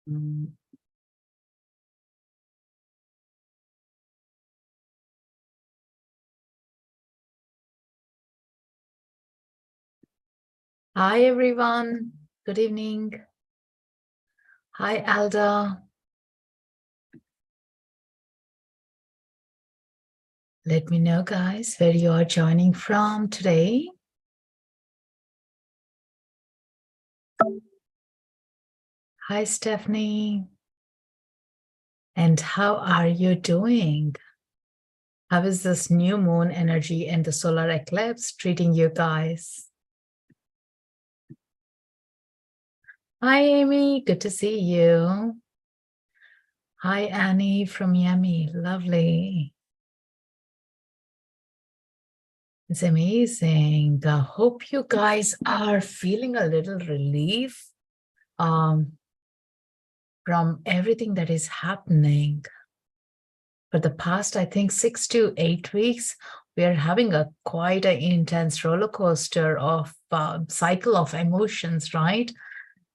Mm. Hi, everyone. Good evening. Hi, Alda. Let me know, guys, where you are joining from today. Hi, Stephanie. And how are you doing? How is this new moon energy and the solar eclipse treating you guys? Hi, Amy. Good to see you. Hi, Annie from Miami. Lovely. It's amazing. I hope you guys are feeling a little relief um, from everything that is happening. For the past, I think, 6 to 8 weeks, we are having a quite an intense roller coaster of cycle of emotions, right?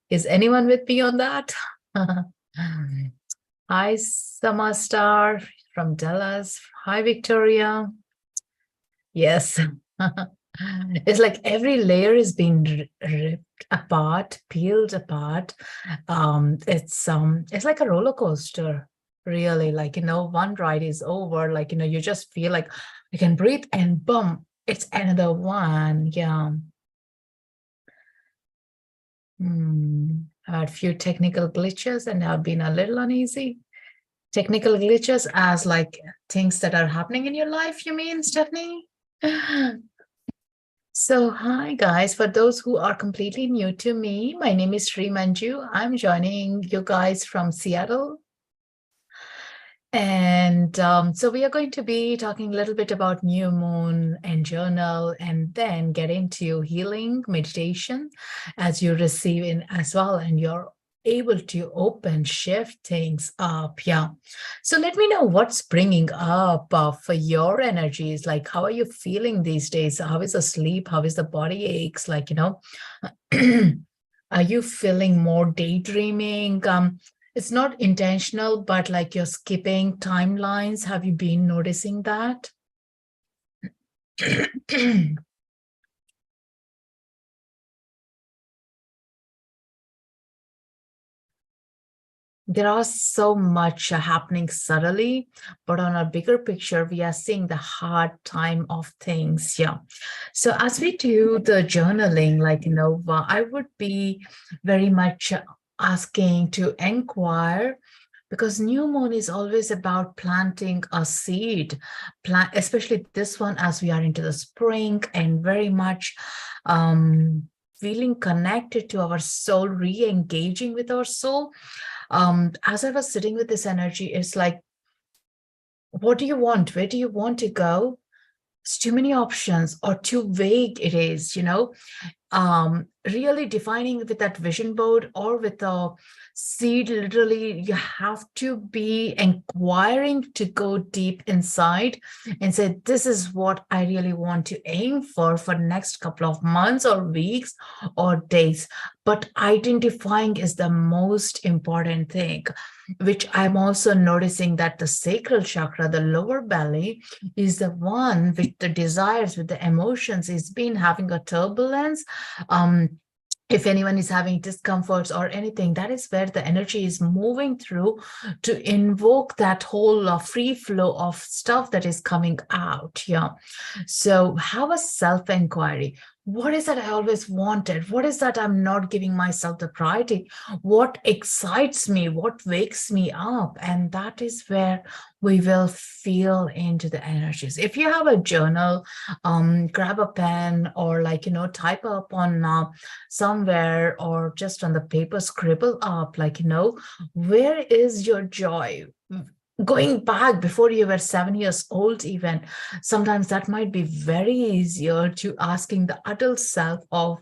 Is anyone with me on that? Hi, Samastar from Dallas. Hi, Victoria. Yes. It's like every layer is being ripped apart, peeled apart. It's like a roller coaster, really. Like, one ride is over, like, you just feel like you can breathe and boom, it's another one. Yeah. I've had a few technical glitches and I've been a little uneasy. Technical glitches as like things that are happening in your life, you mean, Stephanie? So, hi guys, for those who are completely new to me, my name is Srimanju. I'm joining you guys from Seattle. And so we are going to be talking a little bit about new moon and journal, and then get into healing meditation as you receive in as well. And you're able to open, shift things up. Yeah. So let me know what's bringing up for your energies. Like, how are you feeling these days? How is the sleep? How is the body aches? Like, are you feeling more daydreaming? It's not intentional, but like you're skipping timelines. Have you been noticing that? There are so much happening subtly, but on a bigger picture, we are seeing the hard time of things. Yeah. So as we do the journaling, like, I would be very much asking to inquire, because new moon is always about planting a seed, especially this one as we are into the spring and very much feeling connected to our soul, re-engaging with our soul. As I was sitting with this energy, it's like, what do you want? Where do you want to go? It's too many options or too vague it is, really defining with that vision board or with a seed. Literally, you have to be inquiring to go deep inside and say, this is what I really want to aim for the next couple of months or weeks or days. But identifying is the most important thing, which I'm also noticing that the sacral chakra, the lower belly, is the one with the desires, with the emotions, is been having a turbulence. um if anyone is having discomforts or anything, that is where the energy is moving through to invoke that whole free flow of stuff that is coming out. Yeah. So have a self-inquiry. What is that I always wanted? What is that I'm not giving myself the priority? What excites me? What wakes me up? And that is where we will feel into the energies. If you have a journal, grab a pen or type up on somewhere, or just on the paper, scribble up, where is your joy? Going back before you were 7 years old, even sometimes that might be very easier to asking the adult self of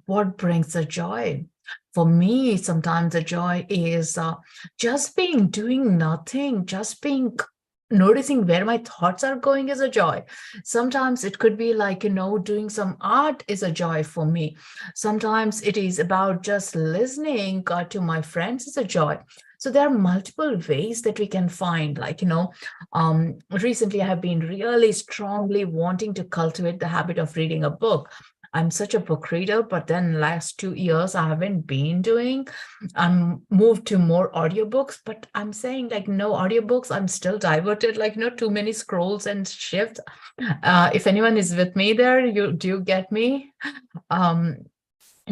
what brings the joy. For me, sometimes the joy is just being doing nothing, just being noticing where my thoughts are going is a joy. Sometimes it could be like, doing some art is a joy for me. Sometimes it is about just listening to my friends is a joy. So there are multiple ways that we can find, like, recently I have been really strongly wanting to cultivate the habit of reading a book. I'm such a book reader, but then last 2 years I haven't been doing. I'm moved to more audiobooks, but I'm saying like no audiobooks. I'm still diverted, like too many scrolls and shifts. If anyone is with me there, you do get me. Um,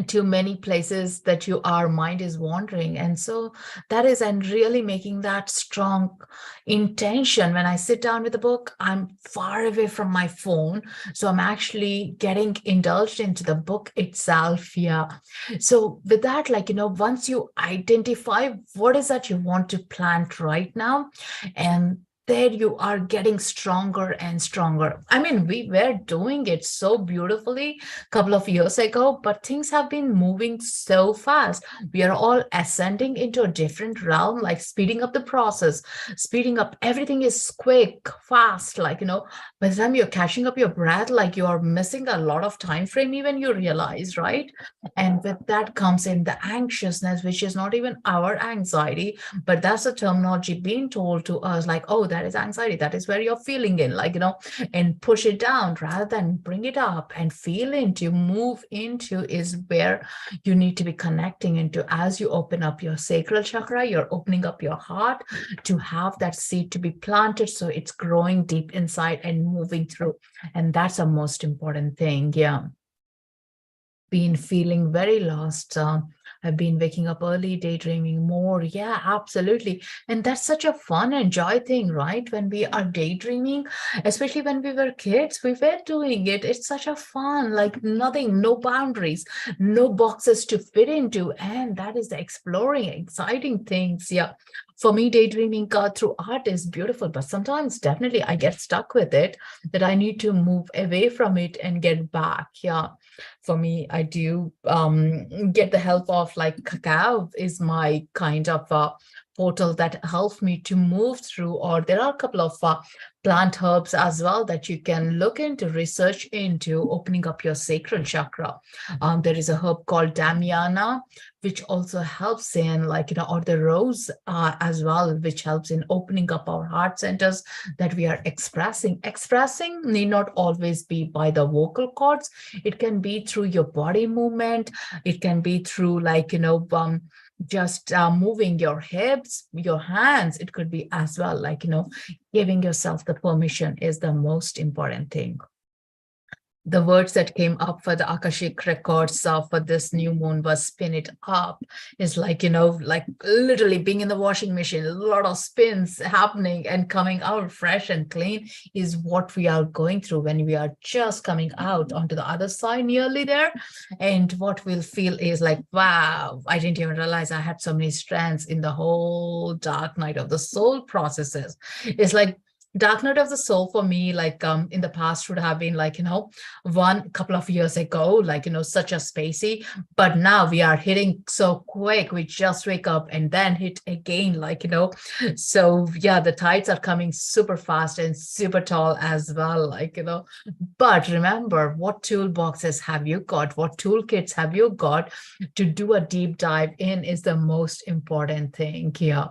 too many places that your mind is wandering, and so that is, and really making that strong intention. When I sit down with a book, I'm far away from my phone, so I'm actually getting indulged into the book itself. Yeah. So with that, like, once you identify what is that you want to plant right now, and there you are getting stronger and stronger. I mean, we were doing it so beautifully couple of years ago, but things have been moving so fast. We are all ascending into a different realm, like speeding up the process, speeding up. Everything is quick, fast. Like, by the time you're catching up your breath, like you are missing a lot of time frame, even you realize, right? And with that comes in the anxiousness, which is not even our anxiety, but that's the terminology being told to us, like, oh, that is anxiety. That is where you're feeling in, like, and push it down rather than bring it up and feel into, move into is where you need to be connecting into. As you open up your sacral chakra, you're opening up your heart to have that seed to be planted. So it's growing deep inside and moving through. And that's the most important thing. Yeah. Been feeling very lost. I've been waking up early, daydreaming more. Yeah, absolutely. And that's such a fun and joy thing, right? When we are daydreaming, especially when we were kids, we were doing it. It's such a fun, like nothing, no boundaries, no boxes to fit into. And that is the exploring, exciting things. Yeah. For me, daydreaming through art is beautiful, but sometimes definitely I get stuck with it, that I need to move away from it and get back. Yeah. For me, I do get the help of, like, Cacao is my kind of portal that helps me to move through. Or there are a couple of plant herbs as well that you can look into, research into opening up your sacral chakra. There is a herb called Damiana, which also helps in, like, or the rose as well, which helps in opening up our heart centers that we are expressing. Expressing need not always be by the vocal cords. It can be through your body movement. It can be through, like, just moving your hips, your hands. It could be as well, like, giving yourself the permission is the most important thing. The words that came up for the Akashic records for this new moon was spin it up. Is like, like literally being in the washing machine, a lot of spins happening and coming out fresh and clean is what we are going through when we are just coming out onto the other side, nearly there. And what we'll feel is like, wow, I didn't even realize I had so many strands in the whole dark night of the soul processes. It's like, dark night of the soul for me, like, in the past would have been like, one couple of years ago, like, such a spacey, but now we are hitting so quick. We just wake up and then hit again, like, so yeah, the tides are coming super fast and super tall as well, like, but remember, what toolboxes have you got? What toolkits have you got to do a deep dive in is the most important thing here.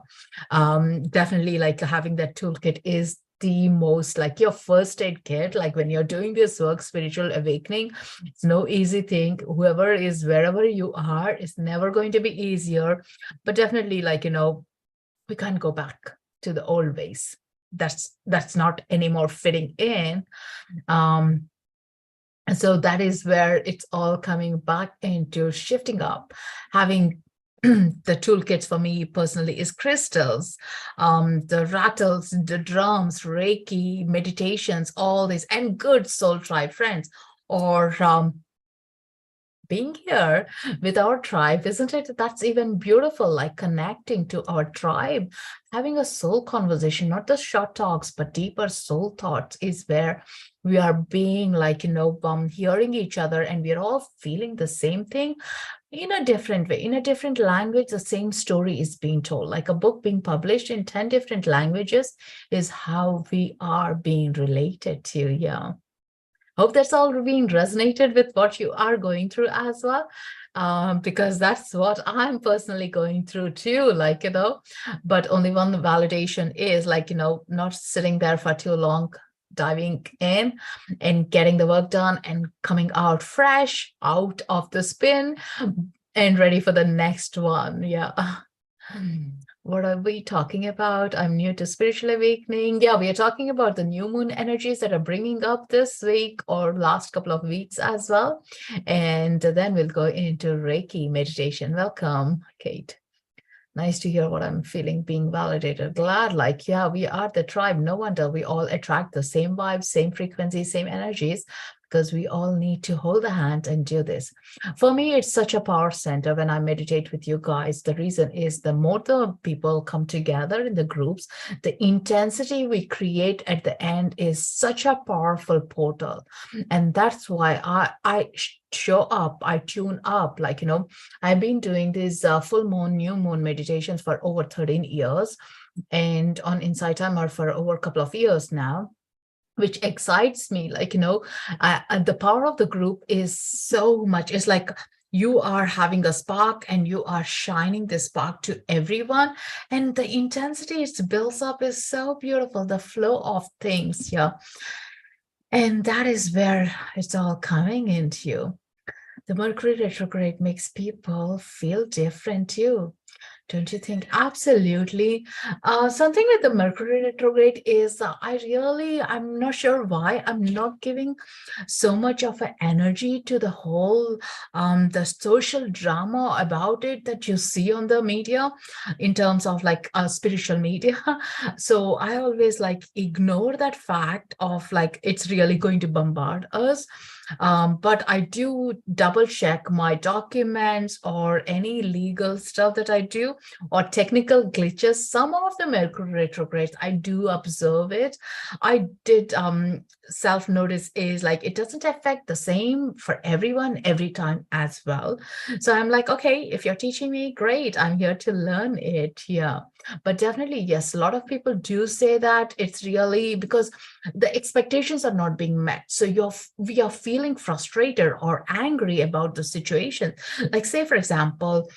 Definitely, like, having that toolkit is the most, like, your first aid kit. Like, when you're doing this work, spiritual awakening, it's no easy thing. Whoever is, wherever you are, it's never going to be easier, but definitely, like, we can't go back to the old ways. That's not anymore fitting in. And so that is where it's all coming back into shifting up, having the toolkits for me personally is crystals, the rattles, the drums, Reiki, meditations, all this, and good soul tribe friends, or being here with our tribe, isn't it? That's even beautiful, like connecting to our tribe, having a soul conversation, not just short talks, but deeper soul thoughts is where we are being like, hearing each other and we're all feeling the same thing in a different way, in a different language. The same story is being told, like a book being published in 10 different languages is how we are being related to. Yeah. Hope that's all being resonated with what you are going through as well. Because that's what I'm personally going through too, like, but only one validation is like, not sitting there for too long, diving in and getting the work done and coming out fresh out of the spin and ready for the next one. Yeah. What are we talking about? I'm new to spiritual awakening. Yeah, we are talking about the new moon energies that are bringing up this week or last couple of weeks as well. And then we'll go into Reiki meditation. Welcome, Kate. Nice to hear what I'm feeling, being validated. Glad, like, yeah, we are the tribe. No wonder we all attract the same vibes, same frequencies, same energies, because we all need to hold a hand and do this. For me, it's such a power center when I meditate with you guys. The reason is the more the people come together in the groups, the intensity we create at the end is such a powerful portal. And that's why I show up, I tune up, like, I've been doing these full moon, new moon meditations for over 13 years and on Insight Timer for over a couple of years now, which excites me. Like, the power of the group is so much. It's like you are having a spark and you are shining the spark to everyone. And the intensity it builds up is so beautiful, the flow of things. Yeah. And that is where it's all coming into. The Mercury retrograde makes people feel different too. Don't you think? Absolutely. Something with the Mercury retrograde is I'm not sure why I'm not giving so much of an energy to the whole, the social drama about it that you see on the media in terms of like spiritual media. So I always like ignore that fact of like, it's really going to bombard us. But I do double check my documents or any legal stuff that I do or technical glitches. Some of the Mercury retrogrades, I do observe it. I did self-notice is like, it doesn't affect the same for everyone every time as well. So I'm like, okay, if you're teaching me, great. I'm here to learn it. Yeah. But definitely, yes, a lot of people do say that it's really because the expectations are not being met. So we are feeling frustrated or angry about the situation. Like say, for example,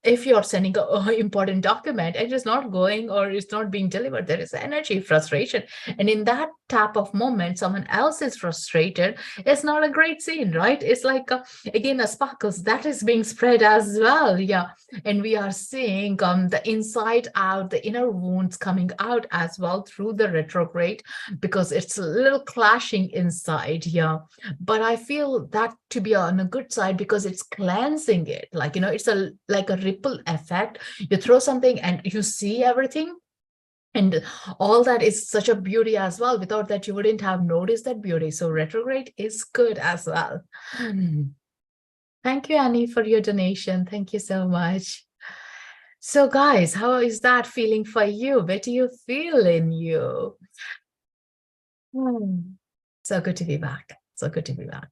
if you're sending an important document and it's not going or it's not being delivered, there is energy frustration. And in that type of moment, someone else is frustrated. It's not a great scene, right? It's like, again, a sparkles that is being spread as well. Yeah. And we are seeing the inside out, the inner wounds coming out as well through the retrograde because it's a little clashing inside. Yeah. But I feel that to be on a good side because it's cleansing it. Like, it's like a ripple effect. You throw something and you see everything. And all that is such a beauty as well. Without that, you wouldn't have noticed that beauty. So retrograde is good as well. Thank you, Annie, for your donation. Thank you so much. So guys, how is that feeling for you? Where do you feel in you? So good to be back. So good to be back.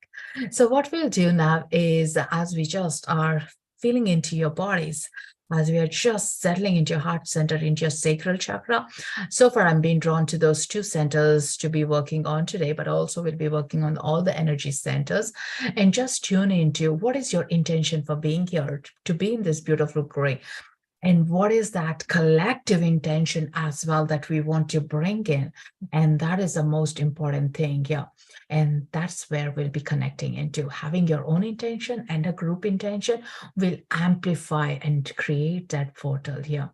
So what we'll do now is as we just are feeling into your bodies, as we are just settling into your heart center, into your sacral chakra. So far, I'm being drawn to those two centers to be working on today, but also we'll be working on all the energy centers and just tune into what is your intention for being here, to be in this beautiful gray. And what is that collective intention as well that we want to bring in? And that is the most important thing here. And that's where we'll be connecting into having your own intention and a group intention will amplify and create that portal here.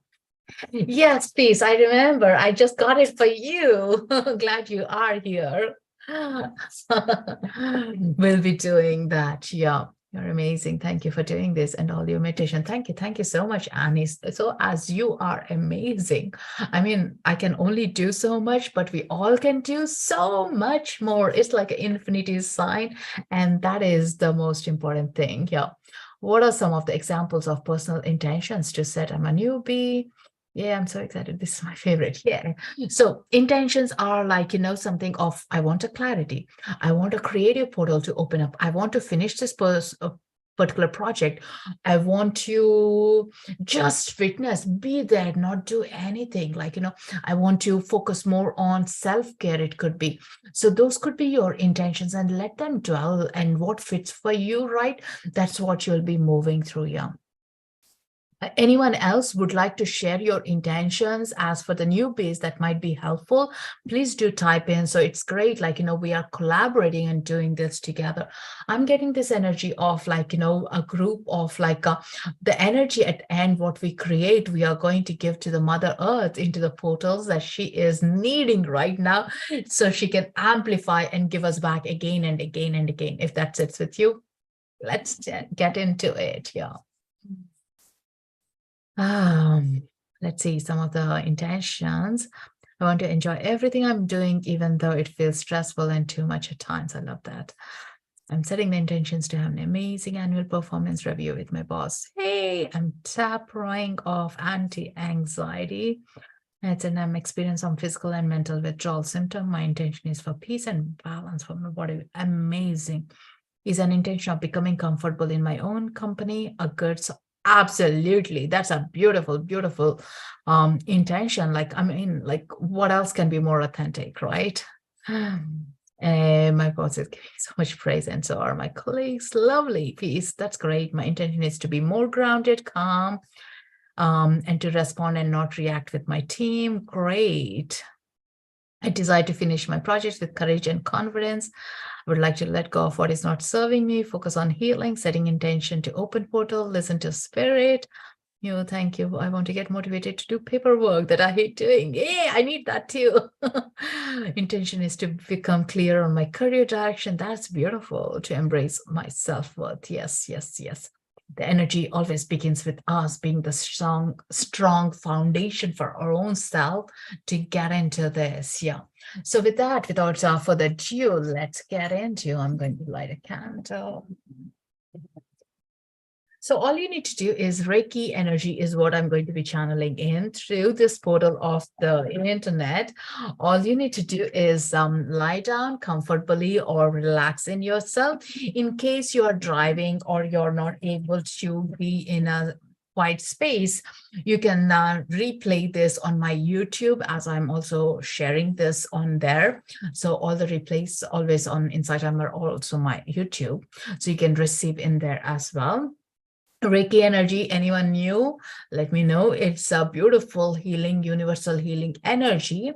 Yes, please. I remember. I just got it for you. Glad you are here. We'll be doing that. Yeah. You're amazing. Thank you for doing this and all your meditation. Thank you. Thank you so much, Annie. So, as you are amazing. I mean, I can only do so much, but we all can do so much more. It's like an infinity sign. And that is the most important thing. Yeah. What are some of the examples of personal intentions to set? I'm a newbie. Yeah, I'm so excited. This is my favorite. Yeah. So intentions are like, something of I want a clarity. I want a creative portal to open up. I want to finish this particular project. I want to just witness, be there, not do anything. Like, I want to focus more on self-care, it could be. So those could be your intentions and let them dwell and what fits for you, right? That's what you'll be moving through. Yeah. Anyone else would like to share your intentions as for the newbies that might be helpful? Please do type in. So it's great. Like, we are collaborating and doing this together. I'm getting this energy of like, a group of like the energy at end, what we create, we are going to give to the Mother Earth into the portals that she is needing right now. So she can amplify and give us back again and again and again. If that sits with you, let's get into it. Yeah. Um, let's see some of the intentions. I want to enjoy everything I'm doing, even though it feels stressful and too much at times. I love that. I'm setting the intentions to have an amazing annual performance review with my boss. Hey, I'm tapering off anti-anxiety. And I'm experiencing some physical and mental withdrawal symptom. My intention is for peace and balance for my body. Amazing. Is an intention of becoming comfortable in my own company a good absolutely, that's a beautiful, beautiful intention. Like, I mean, like, what else can be more authentic, right? And my boss is giving so much praise, and so are my colleagues. Lovely, peace. That's great. My intention is to be more grounded, calm, and to respond and not react with my team. Great. I desire to finish my projects with courage and confidence. I would like to let go of what is not serving me, focus on healing, setting intention to open portal, listen to spirit. Thank you. I want to get motivated to do paperwork that I hate doing. Yeah, I need that too. Intention is to become clear on my career direction. That's beautiful. To embrace my self-worth. Yes, yes, yes. The energy always begins with us being the strong foundation for our own self to get into this. Yeah. So with that, without further ado, let's get into. I'm going to light a candle. So all you need to do is Reiki energy is what I'm going to be channeling in through this portal of the internet. All you need to do is lie down comfortably or relax in yourself. In case you are driving or you're not able to be in a quiet space, you can replay this on my YouTube, as I'm also sharing this on there. So all the replays always on Instagram are also my YouTube. So you can receive in there as well. Reiki energy, anyone new? Let me know. It's a beautiful healing, universal healing energy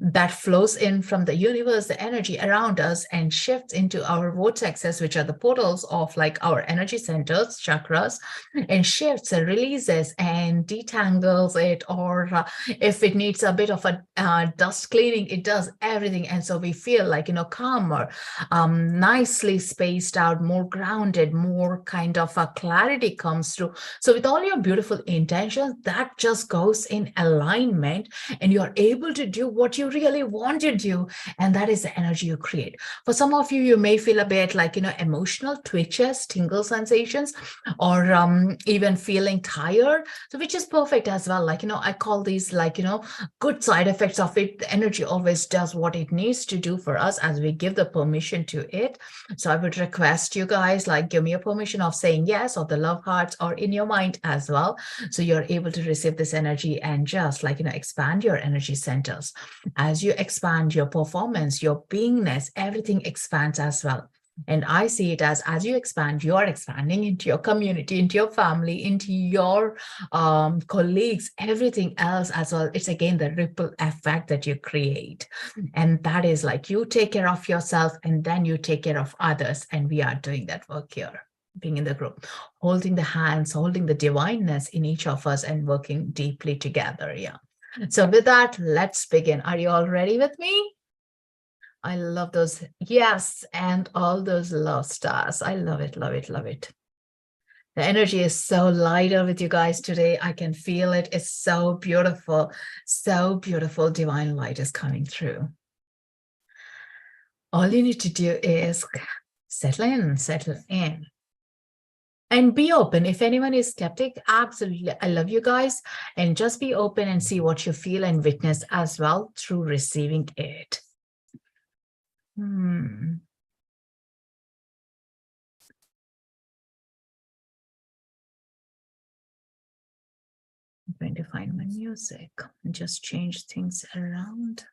that flows in from the universe, the energy around us, and shifts into our vortexes, which are the portals of like our energy centers, chakras, and shifts and releases and detangles it, or if it needs a bit of a dust cleaning, it does everything. And so we feel like, calmer, nicely spaced out, more grounded, more kind of a clarity comes through. So with all your beautiful intentions, that just goes in alignment and you're able to do what you really want to do. And that is the energy you create. For some of you, you may feel a bit like, emotional twitches, tingle sensations, or even feeling tired. So which is perfect as well. Like, I call these like, good side effects of it. The energy always does what it needs to do for us as we give the permission to it. So I would request you guys, like, give me a permission of saying yes, or the love hearts, or in your mind as well. So you're able to receive this energy and just like, expand your energy centers. As you expand your performance, your beingness, everything expands as well. And I see it as you expand, you are expanding into your community, into your family, into your colleagues, everything else as well. It's again the ripple effect that you create. And that is like you take care of yourself and then you take care of others. And we are doing that work here, being in the group, holding the hands, holding the divineness in each of us and working deeply together. Yeah. So with that, let's begin. Are you all ready with me? I love those. Yes. And all those love stars. I love it, love it, love it. The energy is so lighter with you guys today. I can feel it. It's so beautiful. So beautiful. Divine light is coming through. All you need to do is settle in, settle in. And be open. If anyone is skeptic, absolutely. I love you guys. And just be open and see what you feel and witness as well through receiving it. I'm going to find my music and just change things around.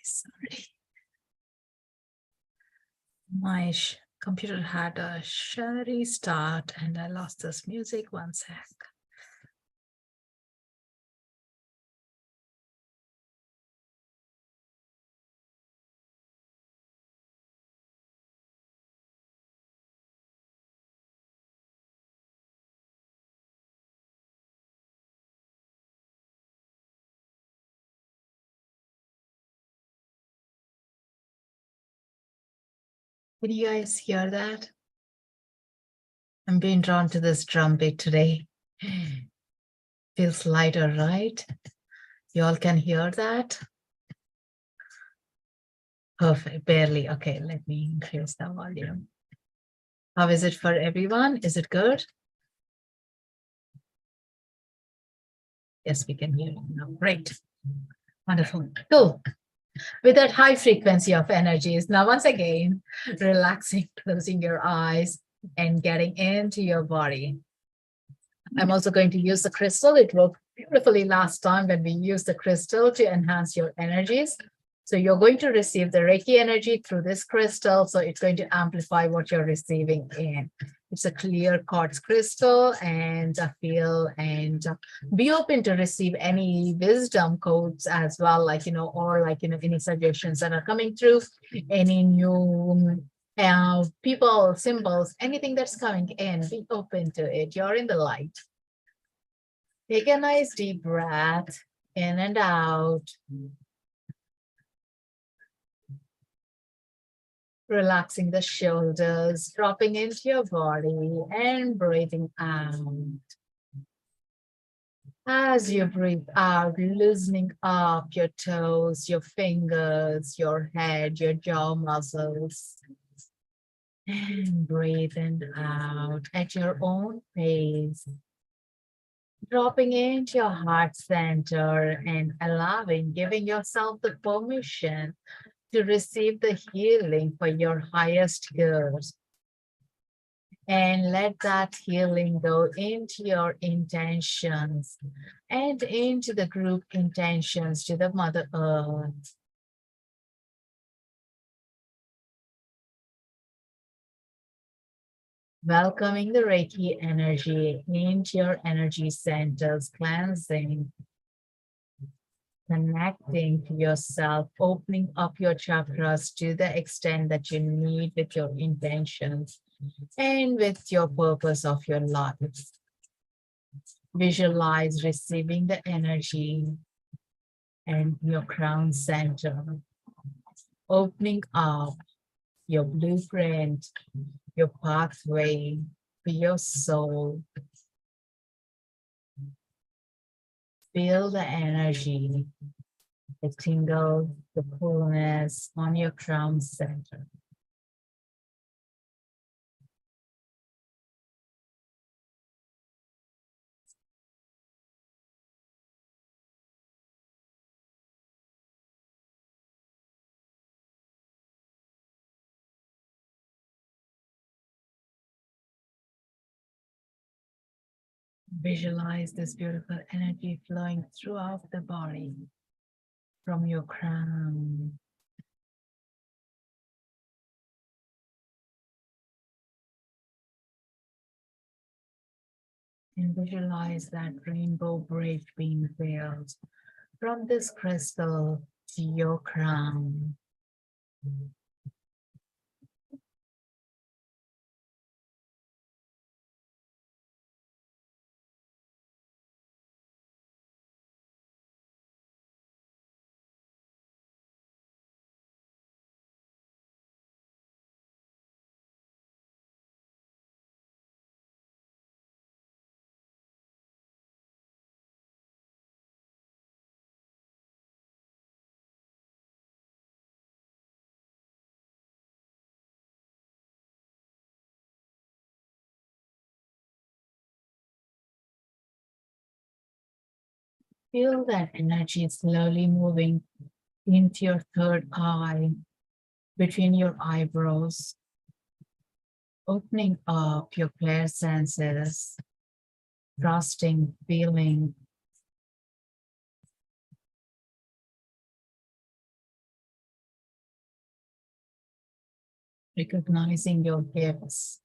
Sorry. My computer had a shuttery start and I lost this music. One sec. Can you guys hear that? I'm being drawn to this drum beat today. Feels lighter, right? You all can hear that? Perfect, barely. Okay, let me increase the volume. How is it for everyone? Is it good? Yes, we can hear it now. Great. Wonderful. Cool. With that high frequency of energies, now once again, relaxing, closing your eyes and getting into your body. I'm also going to use the crystal. It worked beautifully last time when we used the crystal to enhance your energies. So you're going to receive the Reiki energy through this crystal. So it's going to amplify what you're receiving in. It's a clear quartz crystal and feel and be open to receive any wisdom codes as well, like, or like, any suggestions that are coming through, any new people, symbols, anything that's coming in, be open to it. You're in the light. Take a nice deep breath in and out. Relaxing the shoulders, dropping into your body and breathing out. As you breathe out, loosening up your toes, your fingers, your head, your jaw muscles. And breathing out at your own pace. Dropping into your heart center and allowing, giving yourself the permission to receive the healing for your highest good. And let that healing go into your intentions and into the group intentions to the Mother Earth. Welcoming the Reiki energy into your energy centers, cleansing, connecting to yourself, opening up your chakras to the extent that you need with your intentions and with your purpose of your life. Visualize receiving the energy and your crown center, opening up your blueprint, your pathway for your soul. Feel the energy, the tingle, the coolness on your crown center. Visualize this beautiful energy flowing throughout the body from your crown. And visualize that rainbow bridge being built from this crystal to your crown. Feel that energy slowly moving into your third eye, between your eyebrows, opening up your clear senses, trusting, feeling, recognizing your gifts.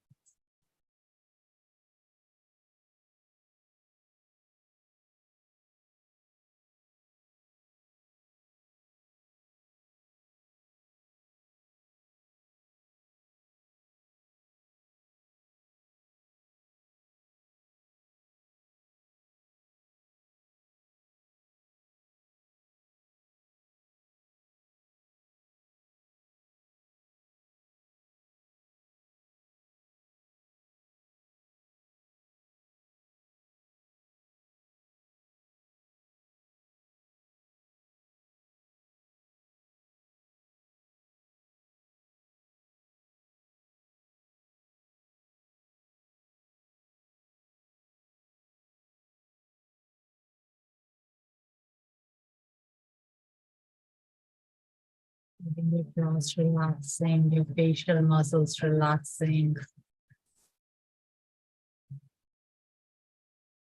Feeling your jaws relaxing, your facial muscles relaxing,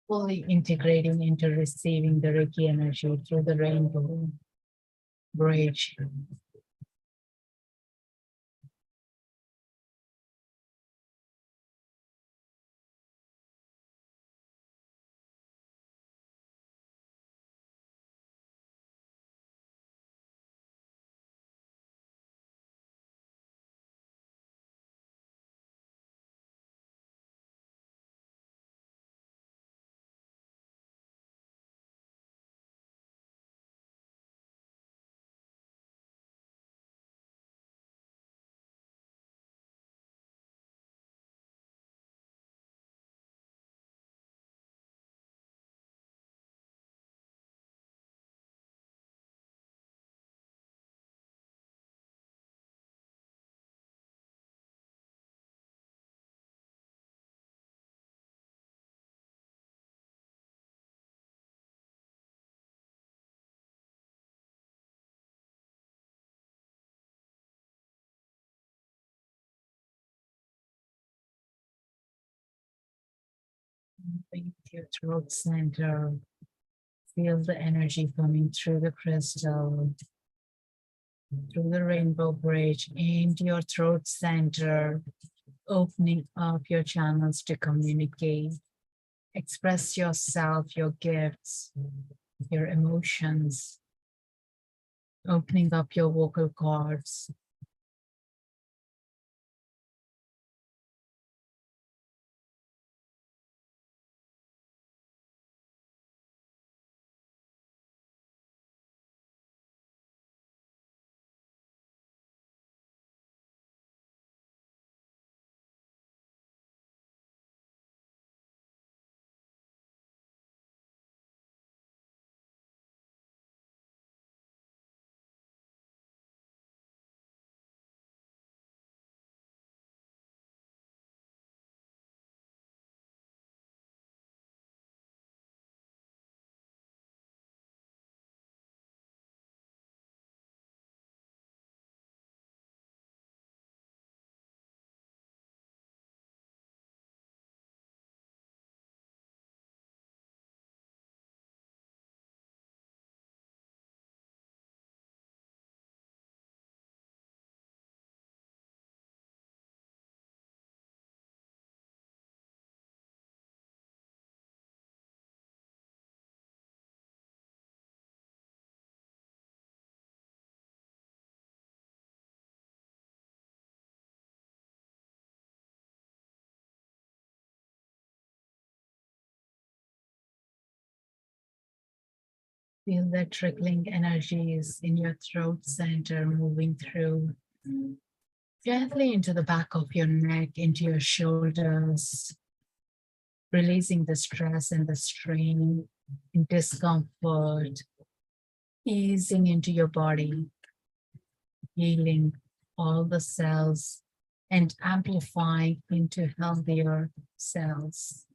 fully integrating into receiving the Reiki energy through the rainbow bridge. Moving to your throat center, feel the energy coming through the crystal, through the rainbow bridge into your throat center, opening up your channels to communicate, express yourself, your gifts, your emotions, opening up your vocal cords. Feel the trickling energies in your throat center moving through gently into the back of your neck, into your shoulders, releasing the stress and the strain and discomfort, easing into your body, healing all the cells and amplifying into healthier cells.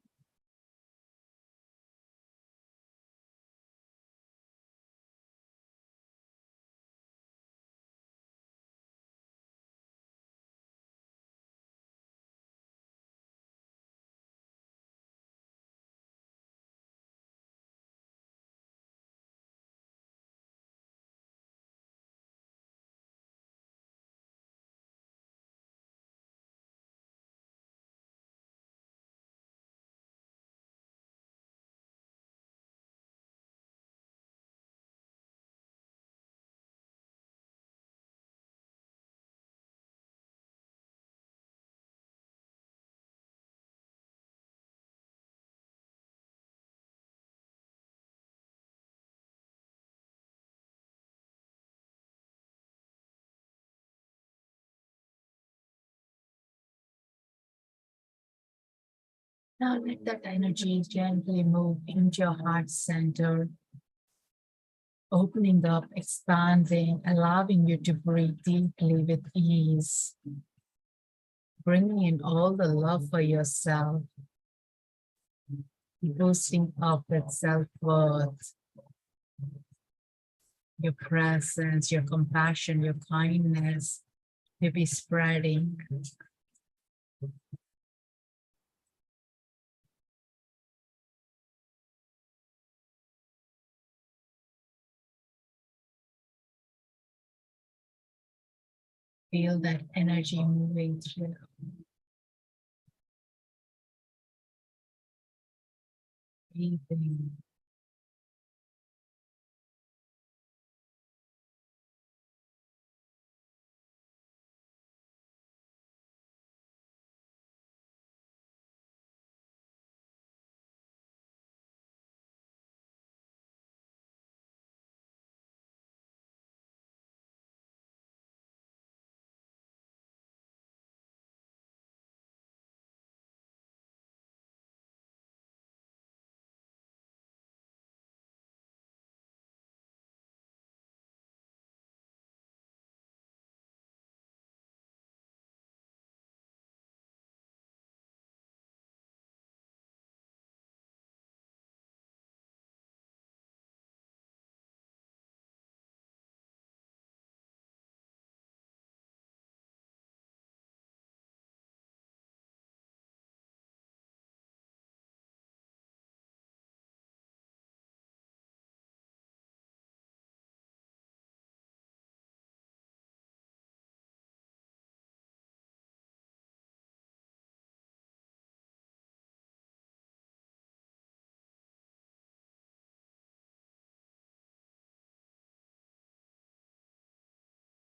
Now let that energy gently move into your heart center, opening up, expanding, allowing you to breathe deeply with ease, bringing in all the love for yourself, boosting up that self worth, your presence, your compassion, your kindness to be spreading. Feel that energy moving through, breathing.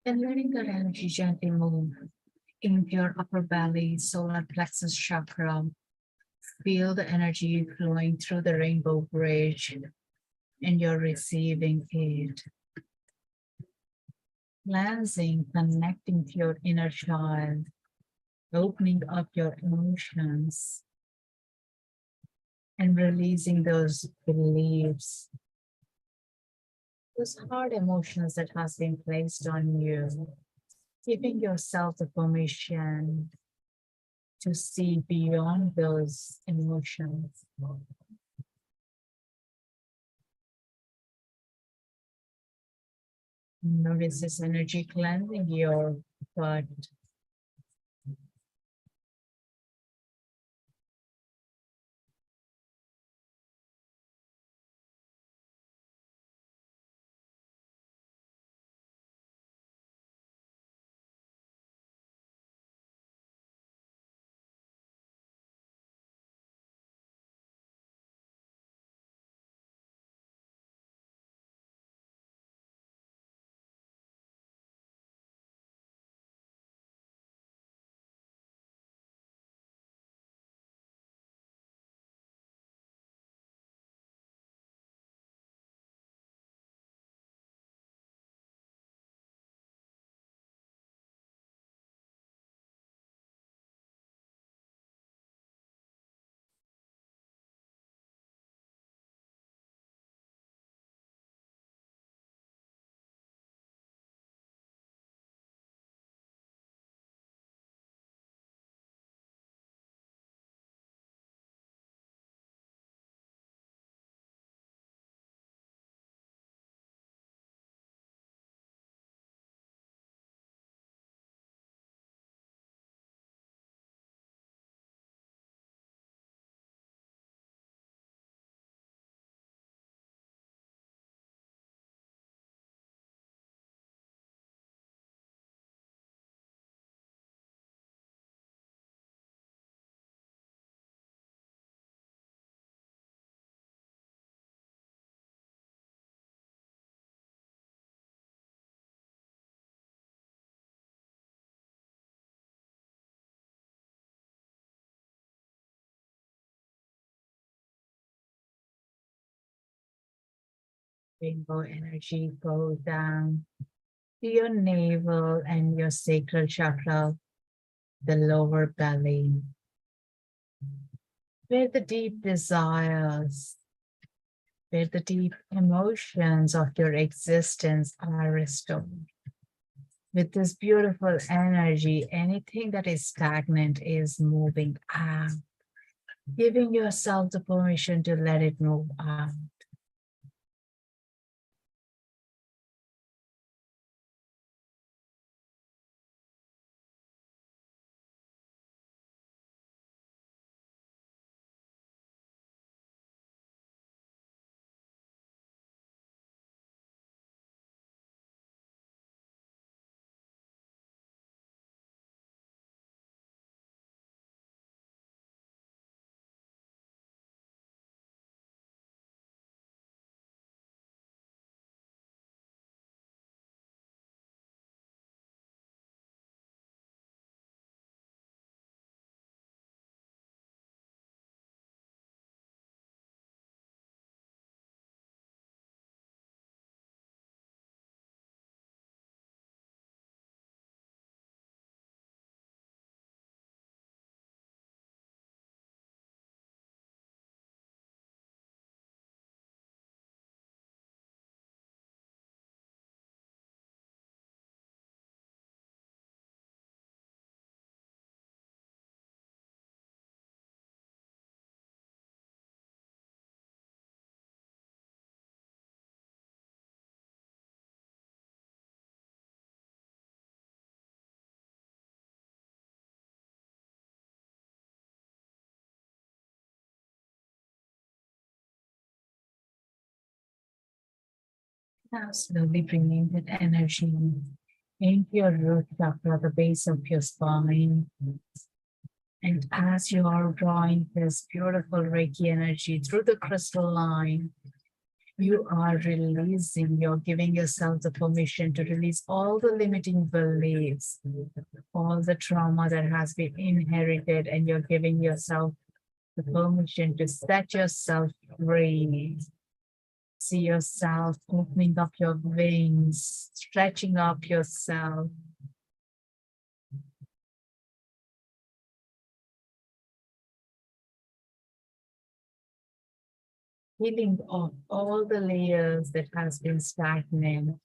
And letting that energy gently move into your upper belly, solar plexus chakra. Feel the energy flowing through the rainbow bridge, and you're receiving it. Cleansing, connecting to your inner child, opening up your emotions, and releasing those beliefs, those hard emotions that has been placed on you, giving yourself the permission to see beyond those emotions. Notice this energy cleansing your gut, Rainbow energy go down to your navel and your sacral chakra, the lower belly, where the deep desires, where the deep emotions of your existence are restored. With this beautiful energy, anything that is stagnant is moving out, giving yourself the permission to let it move out. Now slowly bringing that energy into your root chakra, the base of your spine. And as you are drawing this beautiful Reiki energy through the crystal line, you are releasing, you're giving yourself the permission to release all the limiting beliefs, all the trauma that has been inherited, and you're giving yourself the permission to set yourself free. See yourself opening up your wings, stretching up yourself. Healing off all the layers that has been stagnant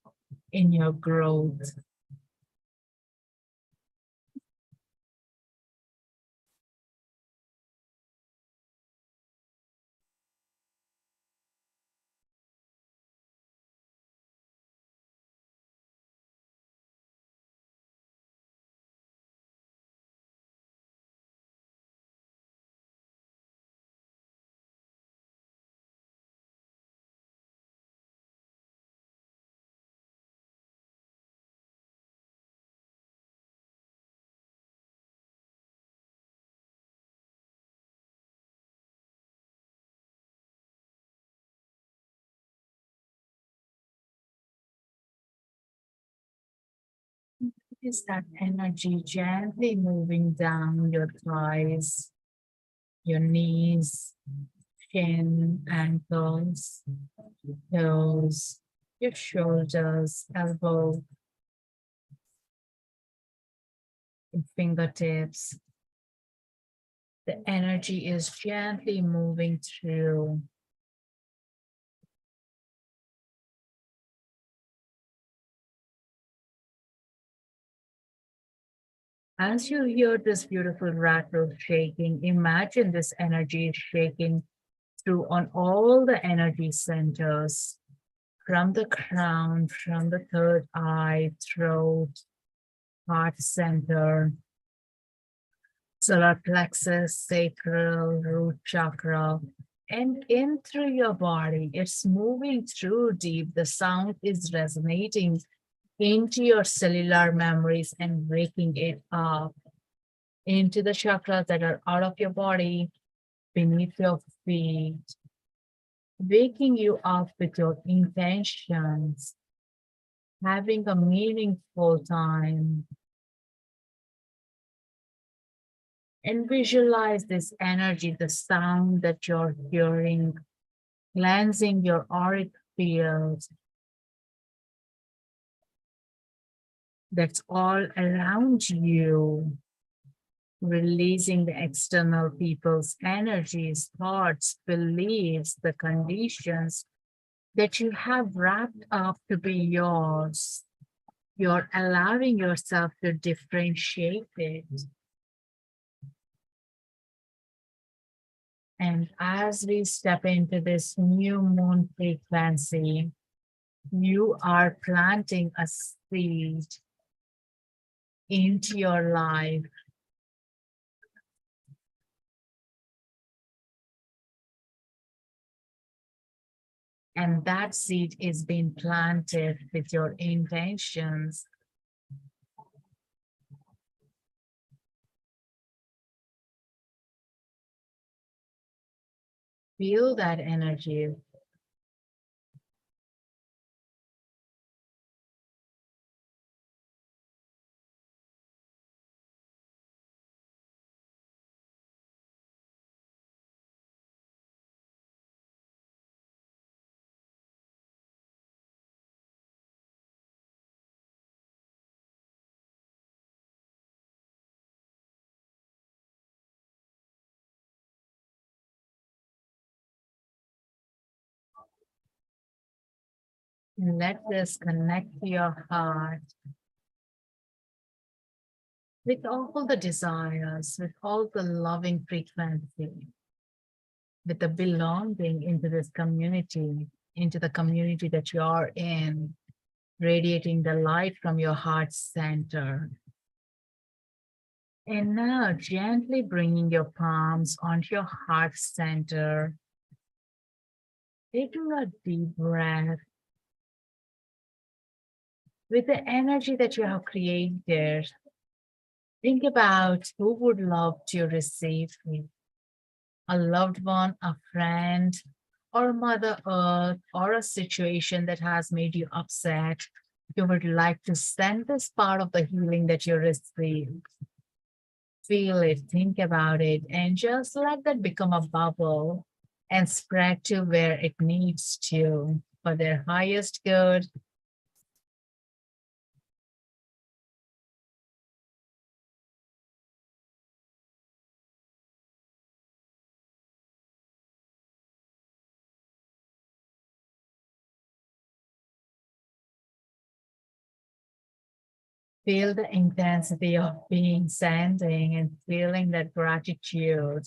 in your growth. Is that energy gently moving down your thighs, your knees, chin, ankles, toes, your shoulders, elbow, your fingertips. The energy is gently moving through. As you hear this beautiful rattle shaking, imagine this energy is shaking through on all the energy centers, from the crown, from the third eye, throat, heart center, solar plexus, sacral, root chakra, and in through your body. It's moving through deep. The sound is resonating into your cellular memories and waking it up into the chakras that are out of your body, beneath your feet, waking you up with your intentions, having a meaningful time. And visualize this energy, the sound that you're hearing, cleansing your auric field that's all around you, releasing the external people's energies, thoughts, beliefs, the conditions that you have wrapped up to be yours. You're allowing yourself to differentiate it. And as we step into this new moon frequency, you are planting a seed into your life. And that seed is being planted with your intentions. Feel that energy. Let this connect to your heart with all the desires, with all the loving frequency, with the belonging into this community, into the community that you are in, radiating the light from your heart center. And now gently bringing your palms onto your heart center, taking a deep breath with the energy that you have created. Think about who would love to receive it. A loved one, a friend, or Mother Earth, or a situation that has made you upset. You would like to send this part of the healing that you received. Feel it, think about it, and just let that become a bubble and spread to where it needs to for their highest good. Feel the intensity of being sending and feeling that gratitude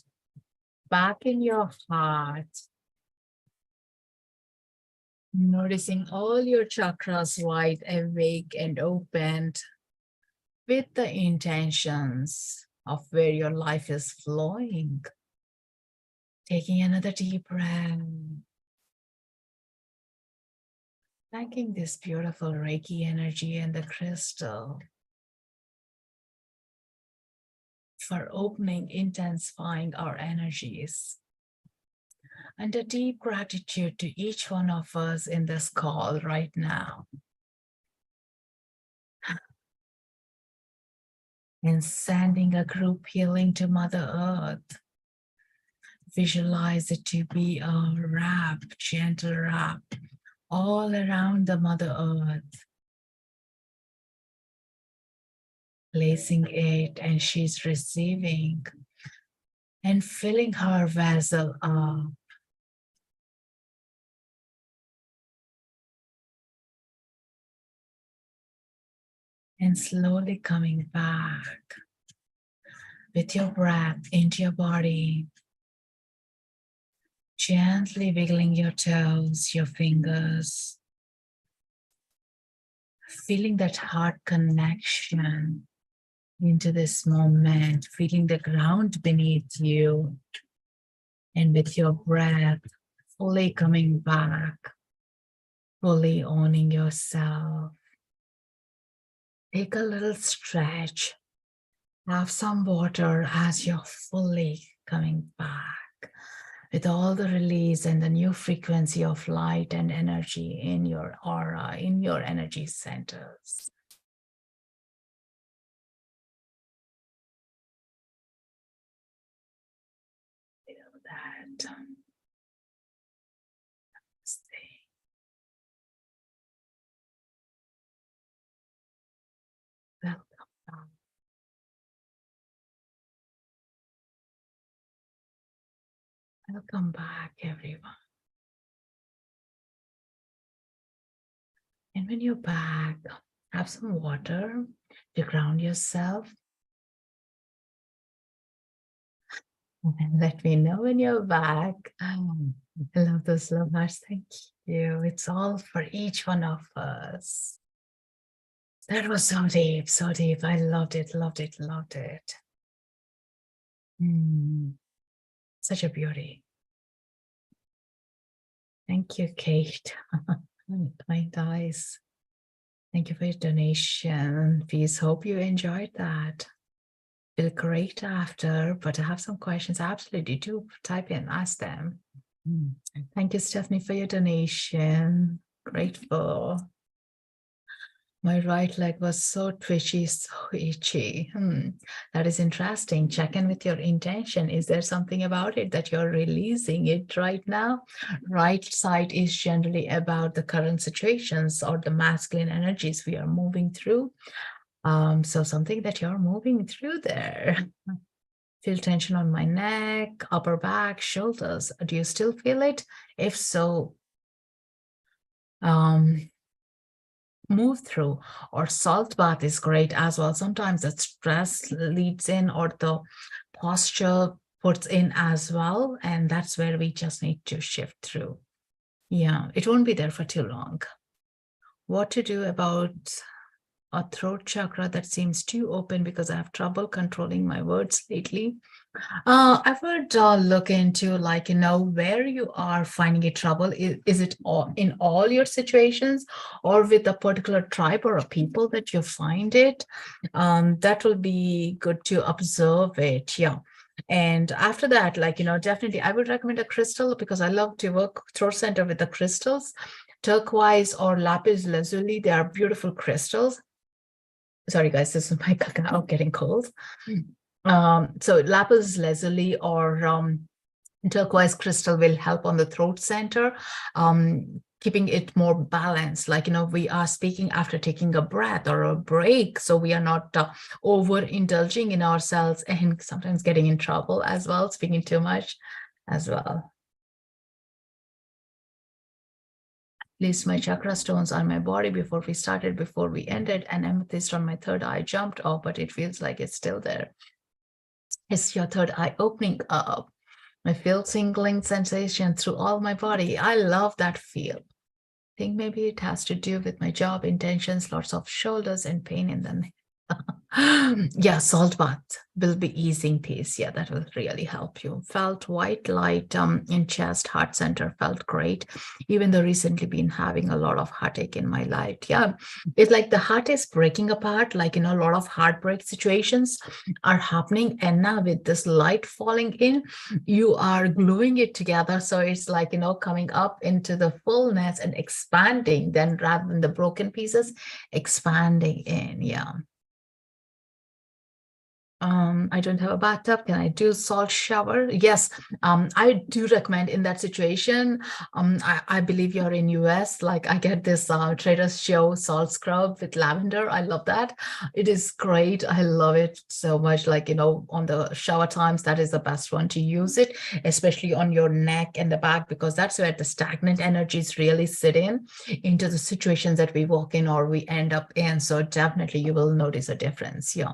back in your heart. Noticing all your chakras wide awake and opened with the intentions of where your life is flowing. Taking another deep breath. Thanking this beautiful Reiki energy and the crystal for opening, intensifying our energies. And a deep gratitude to each one of us in this call right now. And sending a group healing to Mother Earth. Visualize it to be a wrap, gentle wrap, all around the Mother Earth. Placing it, and she's receiving and filling her vessel up. And slowly coming back with your breath into your body. Gently wiggling your toes, your fingers. Feeling that heart connection into this moment. Feeling the ground beneath you. And with your breath, fully coming back. Fully owning yourself. Take a little stretch. Have some water as you're fully coming back with all the release and the new frequency of light and energy in your aura, in your energy centers. Feel that. Stay. Welcome back, everyone. And when you're back, have some water to ground yourself. And let me know when you're back. I love those love hearts. Thank you. It's all for each one of us. That was so deep, so deep. I loved it, loved it, loved it. Such a beauty. Thank you, Kate. Kind eyes. Thank you for your donation. Please hope you enjoyed that. Feel great after, but I have some questions. Absolutely do type in, ask them. Thank you, Stephanie, for your donation. Grateful. My right leg was so twitchy, so itchy. That is interesting. Check in with your intention. Is there something about it that you're releasing it right now? Right side is generally about the current situations or the masculine energies we are moving through. So something that you're moving through there. Feel tension on my neck, upper back, shoulders. Do you still feel it? If so, move through. Or salt bath is great as well. Sometimes the stress leads in or the posture puts in as well. And that's where we just need to shift through. Yeah, it won't be there for too long. What to do about a throat chakra that seems too open because I have trouble controlling my words lately. I would look into where you are finding it trouble. Is it in all your situations or with a particular tribe or a people that you find it? That will be good to observe it. Yeah. And after that, definitely I would recommend a crystal because I love to work throat center with the crystals. Turquoise or lapis lazuli, they are beautiful crystals. Sorry, guys, this is my cacao getting cold. So lapis lazuli or turquoise crystal will help on the throat center, keeping it more balanced. We are speaking after taking a breath or a break, so we are not overindulging in ourselves and sometimes getting in trouble as well, speaking too much as well. Placed my chakra stones on my body before we ended, and amethyst on my third eye jumped off, but it feels like it's still there. Is your third eye opening up? I feel tingling sensation through all my body. I love that feel. I think maybe it has to do with my job intentions, lots of shoulders and pain in the neck. Yeah, salt bath will be easing things. Yeah, that will really help you. Felt white light in chest, heart center, felt great. Even though recently been having a lot of heartache in my life. Yeah, it's like the heart is breaking apart, a lot of heartbreak situations are happening. And now with this light falling in, you are gluing it together. So it's coming up into the fullness and expanding then rather than the broken pieces, expanding in. Yeah. I don't have a bathtub. Can I do salt shower? Yes, I do recommend in that situation. I believe you're in US. I get this Trader Joe salt scrub with lavender. I love that. It is great. I love it so much. On the shower times, that is the best one to use it, especially on your neck and the back, because that's where the stagnant energies really sit into the situations that we walk in or we end up in. So definitely you will notice a difference. Yeah,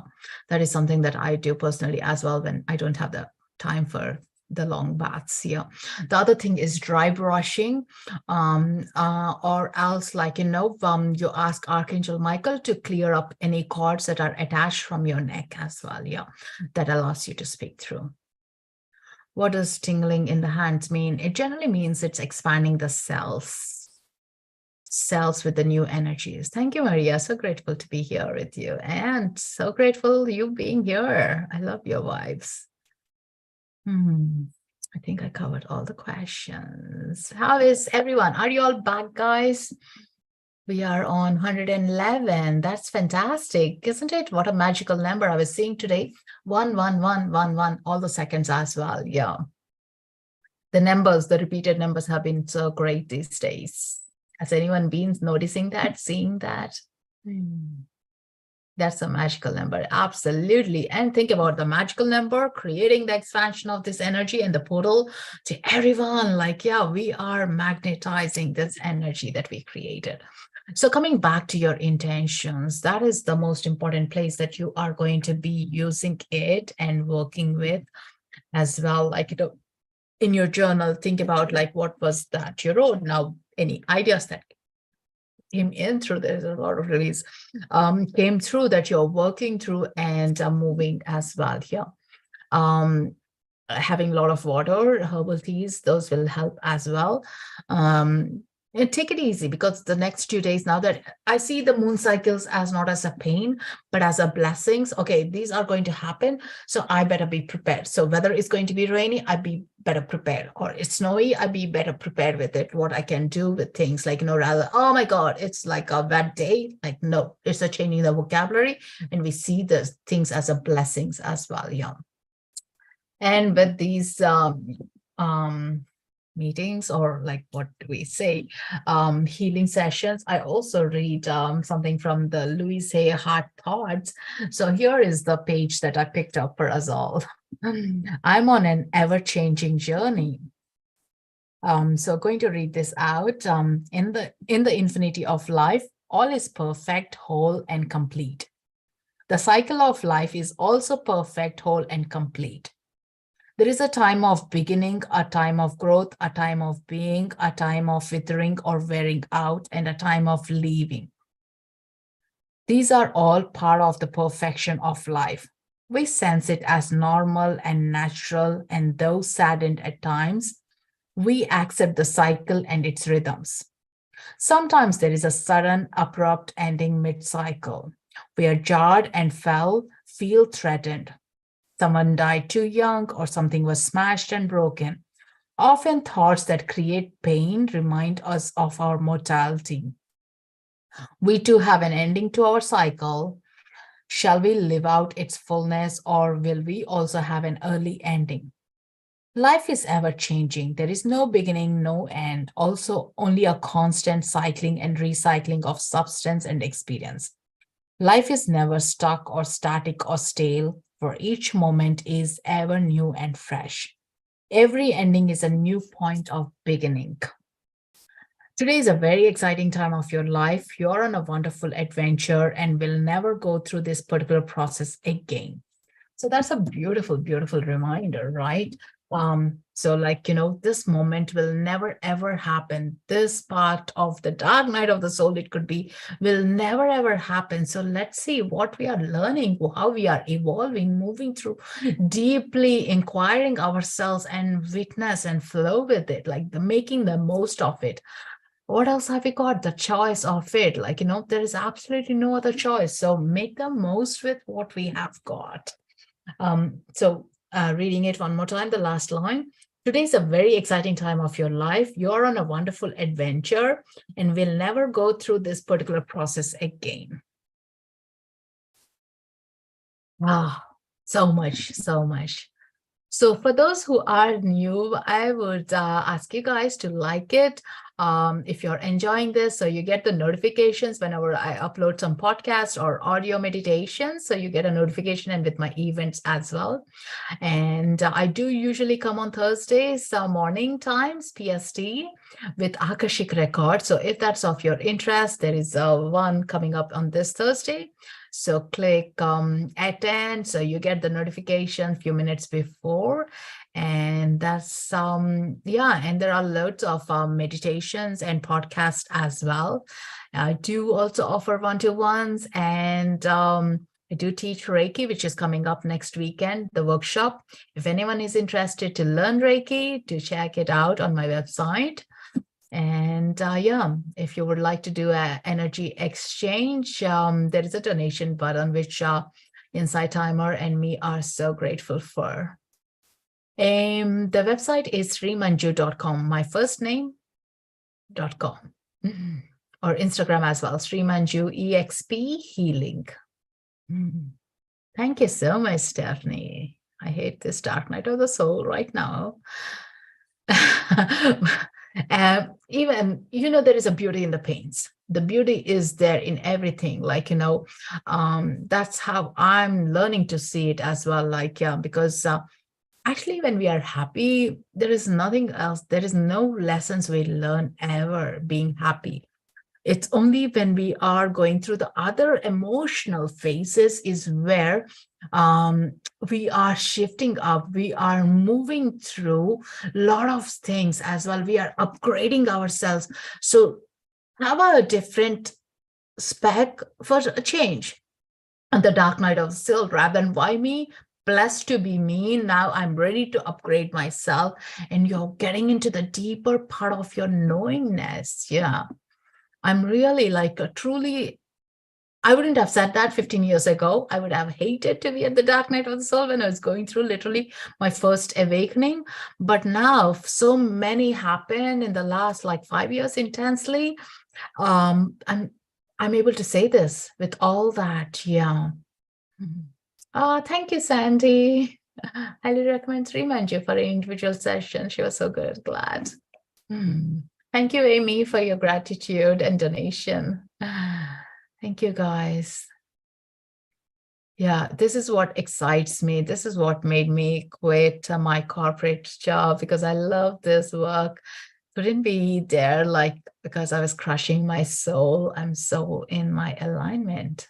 that is something that I do personally as well when I don't have the time for the long baths. Yeah. The other thing is dry brushing, or else you ask Archangel Michael to clear up any cords that are attached from your neck as well. Yeah, that allows you to speak through. What does tingling in the hands mean? It generally means it's expanding the cells with the new energies. Thank you, Maria. So grateful to be here with you and so grateful you being here. I love your vibes. I think I covered all the questions. How is everyone? Are you all back, guys? We are on 111. That's fantastic, isn't it? What a magical number I was seeing today. 11111, all the seconds as well. Yeah. The repeated numbers have been so great these days. Has anyone been noticing that, seeing that? That's a magical number. Absolutely. And think about the magical number, creating the expansion of this energy and the portal to everyone. Like, yeah, we are magnetizing this energy that we created. So coming back to your intentions, that is the most important place that you are going to be using it and working with as well. Like, in your journal, think about like, what was that you wrote? Now, any ideas that came in through, there's a lot of release came through that you're working through and moving as well here. Having a lot of water, herbal teas, those will help as well. And take it easy, because the next 2 days, now that I see the moon cycles as not as a pain, but as a blessings. Okay, these are going to happen, so I better be prepared. So whether it's going to be rainy, I'd be better prepared, or it's snowy, I'd be better prepared with it. What I can do with things like, rather, oh my God, it's like a bad day. Like, no, it's a changing the vocabulary, and we see the things as a blessings as well. Yeah. And with these meetings, or like, what do we say, healing sessions, I also read something from the Louise Hay Heart Thoughts. So here is the page that I picked up for us all. I'm on an ever-changing journey. So going to read this out. In the infinity of life, all is perfect, whole, and complete. The cycle of life is also perfect, whole, and complete. There is a time of beginning, a time of growth, a time of being, a time of withering or wearing out, and a time of leaving. These are all part of the perfection of life. We sense it as normal and natural, and though saddened at times, we accept the cycle and its rhythms. Sometimes there is a sudden, abrupt ending mid-cycle. We are jarred and feel threatened. Someone died too young, or something was smashed and broken. Often thoughts that create pain remind us of our mortality. We too have an ending to our cycle. Shall we live out its fullness, or will we also have an early ending? Life is ever changing. There is no beginning, no end. Also, only a constant cycling and recycling of substance and experience. Life is never stuck or static or stale, for each moment is ever new and fresh. Every ending is a new point of beginning. Today is a very exciting time of your life. You're on a wonderful adventure and will never go through this particular process again. So that's a beautiful, beautiful reminder, right? So like, this moment will never, ever happen. This part of the dark night of the soul, it could be, will never, ever happen. So let's see what we are learning, how we are evolving, moving through, deeply inquiring ourselves and witness and flow with it, like making the most of it. What else have we got? The choice of it. Like, there is absolutely no other choice. So make the most with what we have got. Reading it one more time, the last line. Today is a very exciting time of your life. You're on a wonderful adventure and will never go through this particular process again. Wow, so much, so much. So for those who are new, I would ask you guys to like it. If you're enjoying this, so you get the notifications whenever I upload some podcasts or audio meditations. So you get a notification, and with my events as well. And I do usually come on Thursdays, morning times, PST, with Akashic Record. So if that's of your interest, there is one coming up on this Thursday. So click attend, so you get the notification a few minutes before. And that's and there are loads of meditations and podcasts as well. I do also offer one-to-ones, and I do teach Reiki, which is coming up next weekend, the workshop. If anyone is interested to learn Reiki, do check it out on my website. And if you would like to do an energy exchange, there is a donation button, which Insight Timer and me are so grateful for. The website is srimanju.com, my first name.com, or Instagram as well, Srimanju EXP Healing. Thank you so much, Stephanie. I hate this dark night of the soul right now. Even, there is a beauty in the pains. The beauty is there in everything. Like, that's how I'm learning to see it as well. Like, yeah, because actually, when we are happy, there is nothing else. There is no lessons we learn ever being happy. It's only when we are going through the other emotional phases is where um, we are shifting up. We are moving through a lot of things as well. We are upgrading ourselves. So have a different spec for a change. And the dark night of the soul, rather than why me? Blessed to be me. Now I'm ready to upgrade myself. And you're getting into the deeper part of your knowingness. Yeah. I'm really like a truly, I wouldn't have said that 15 years ago. I would have hated to be at the dark night of the soul when I was going through literally my first awakening. But now so many happened in the last like 5 years intensely. I'm able to say this with all that. Yeah. Oh, thank you, Sandy. Highly recommend Srimanju for an individual session. She was so good. Glad. Thank you, Amy, for your gratitude and donation. Thank you, guys. Yeah, this is what excites me. This is what made me quit my corporate job, because I love this work. Couldn't be there, like, because I was crushing my soul. I'm so in my alignment.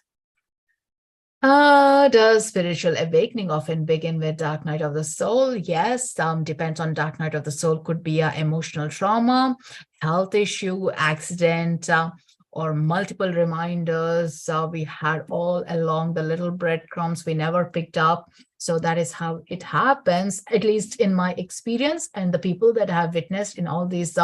Does spiritual awakening often begin with dark night of the soul? Yes, depends on dark night of the soul. Could be a emotional trauma, health issue, accident, or multiple reminders we had all along the little breadcrumbs we never picked up. So that is how it happens, at least in my experience and the people that have witnessed in all these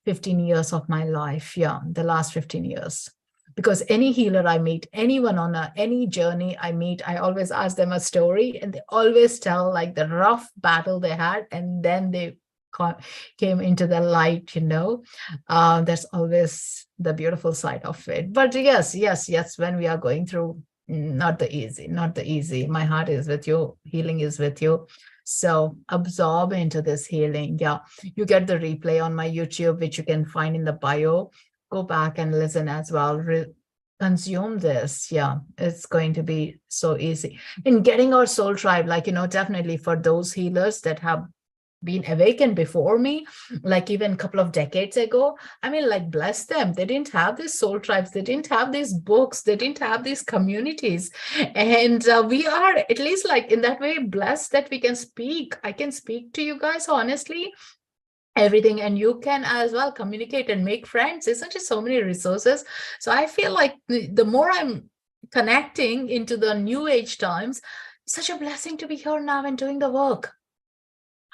15 years of my life. Yeah, the last 15 years. Because any healer I meet, anyone on any journey I meet, I always ask them a story, and they always tell like the rough battle they had, and then they came into the light. That's always the beautiful side of it. But yes, when we are going through, not the easy. My heart is with you. Healing is with you. So absorb into this healing. Yeah, you get the replay on my YouTube, which you can find in the bio. Go back and listen as well. Consume this. Yeah, it's going to be so easy. In getting our soul tribe, like, definitely for those healers that have been awakened before me, like even a couple of decades ago, I mean, like, bless them. They didn't have these soul tribes. They didn't have these books. They didn't have these communities. And we are at least like in that way blessed that we can speak. I can speak to you guys honestly everything, and you can as well communicate and make friends. There's just so many resources. So I feel like the more I'm connecting into the new age times, such a blessing to be here now and doing the work.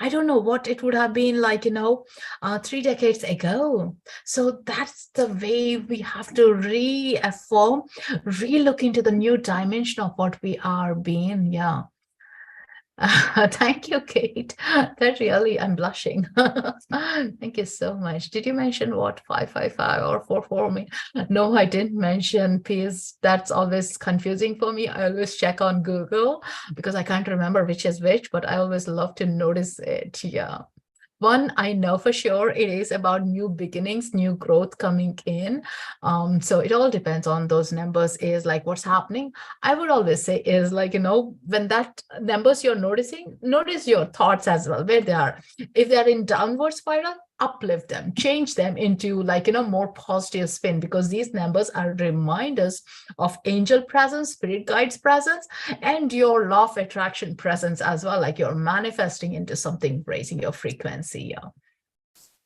I don't know what it would have been like, 3 decades ago. So that's the way we have to reaffirm, re-look into the new dimension of what we are being. Yeah. Thank you, Kate. That really, I'm blushing. Thank you so much. Did you mention what 555 or 44 mean? No, I didn't mention peace. That's always confusing for me. I always check on Google because I can't remember which is which, but I always love to notice it. Yeah. One, I know for sure it is about new beginnings, new growth coming in. So it all depends on those numbers, is like what's happening. I would always say is like, when that numbers you're noticing, notice your thoughts as well, where they are. If they're in downward spiral, uplift them, change them into like, more positive spin, because these numbers are reminders of angel presence, spirit guides presence, and your law of attraction presence as well. Like you're manifesting into something, raising your frequency. Yeah.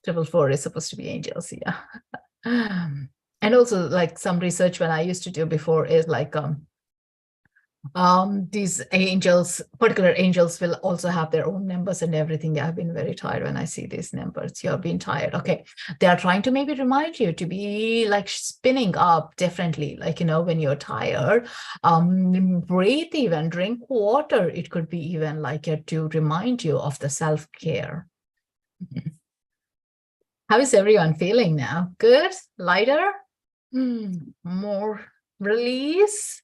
444 is supposed to be angels. Yeah. And also like some research when I used to do before is like, these angels, particular angels, will also have their own numbers and everything. I've been very tired when I see these numbers. You've been tired. Okay. They are trying to maybe remind you to be like spinning up differently. Like, when you're tired, breathe, even drink water. It could be even like to remind you of the self-care. How is everyone feeling now? Good? Lighter? More release?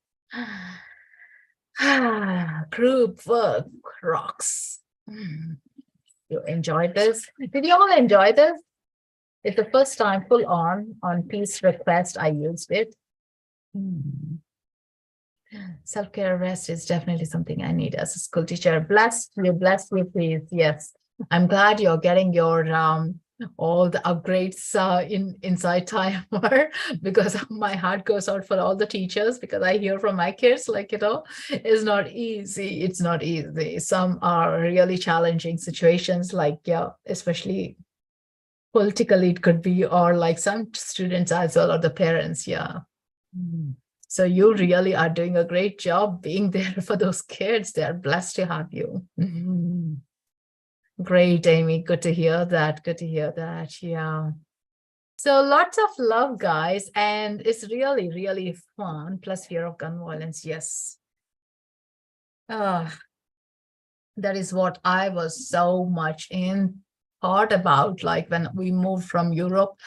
Group work rocks. You enjoyed this? Did you all enjoy this? It's the first time full on peace request I used it. Hmm. Self-care rest is definitely something I need as a school teacher. Bless you, please. Yes. I'm glad you're getting your all the upgrades in inside timer because my heart goes out for all the teachers because I hear from my kids, like, it's not easy. It's not easy. Some are really challenging situations, like, yeah, especially politically it could be, or like some students as well, or the parents. Yeah. Mm. So you really are doing a great job being there for those kids. They are blessed to have you. Mhm. Great, Amy. Good to hear that. Good to hear that. Yeah. So lots of love, guys. And it's really, really fun. Plus fear of gun violence. Yes. Uh, that is what I was so much in thought about, like when we moved from Europe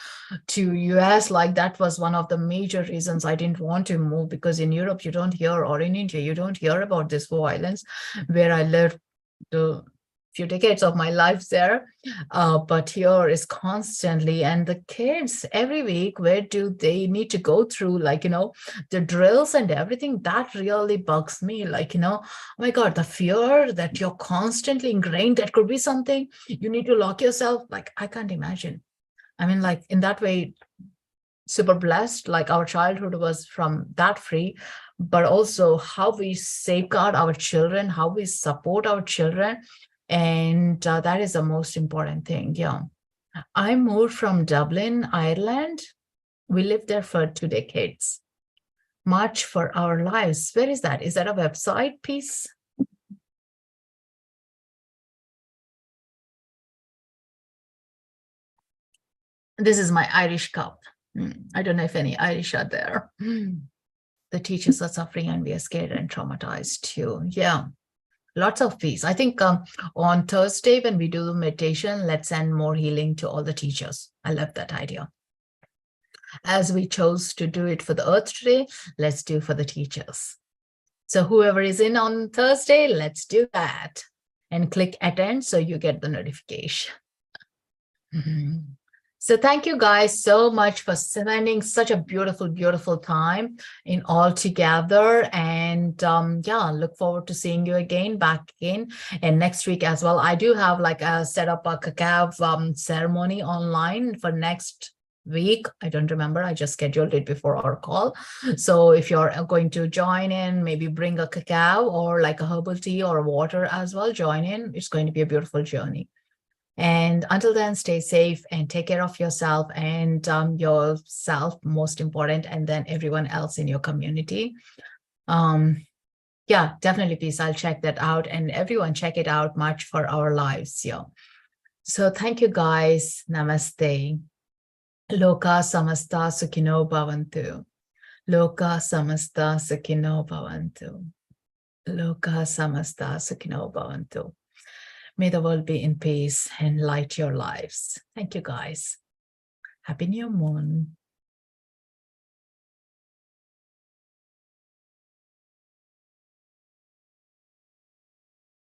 to US, like that was one of the major reasons I didn't want to move, because in Europe you don't hear, or in India you don't hear about this violence. Where I lived the few decades of my life there, but here is constantly, and the kids every week, where do they need to go through, like, the drills and everything, that really bugs me, like, oh my God, the fear that you're constantly ingrained, that could be something you need to lock yourself, like, I can't imagine. I mean, like, in that way, super blessed, like our childhood was from that free, but also how we safeguard our children, how we support our children. And that is the most important thing. Yeah. I moved from Dublin, Ireland. We lived there for 2 decades. March for Our Lives. Where is that? Is that a website piece? This is my Irish cup. I don't know if any Irish are there. The teachers are suffering and we are scared and traumatized too. Yeah. Lots of peace. I think on Thursday, when we do the meditation, let's send more healing to all the teachers. I love that idea. As we chose to do it for the earth today, let's do for the teachers. So whoever is in on Thursday, let's do that. And click attend so you get the notification. So thank you guys so much for spending such a beautiful, beautiful time in all together. And yeah, look forward to seeing you again, back again. And next week as well, I do have like set up a cacao ceremony online for next week. I don't remember. I just scheduled it before our call. So if you're going to join in, maybe bring a cacao or like a herbal tea or water as well, join in. It's going to be a beautiful journey. And until then, stay safe and take care of yourself, and yourself most important, and then everyone else in your community. Yeah, definitely, please. I'll check that out, and everyone check it out. March for Our Lives. Yeah. So thank you, guys. Namaste. Loka samasta sukhino bhavantu. Loka samasta sukhino bhavantu. Loka samasta sukhino bhavantu. May the world be in peace and light your lives. Thank you, guys. Happy new moon.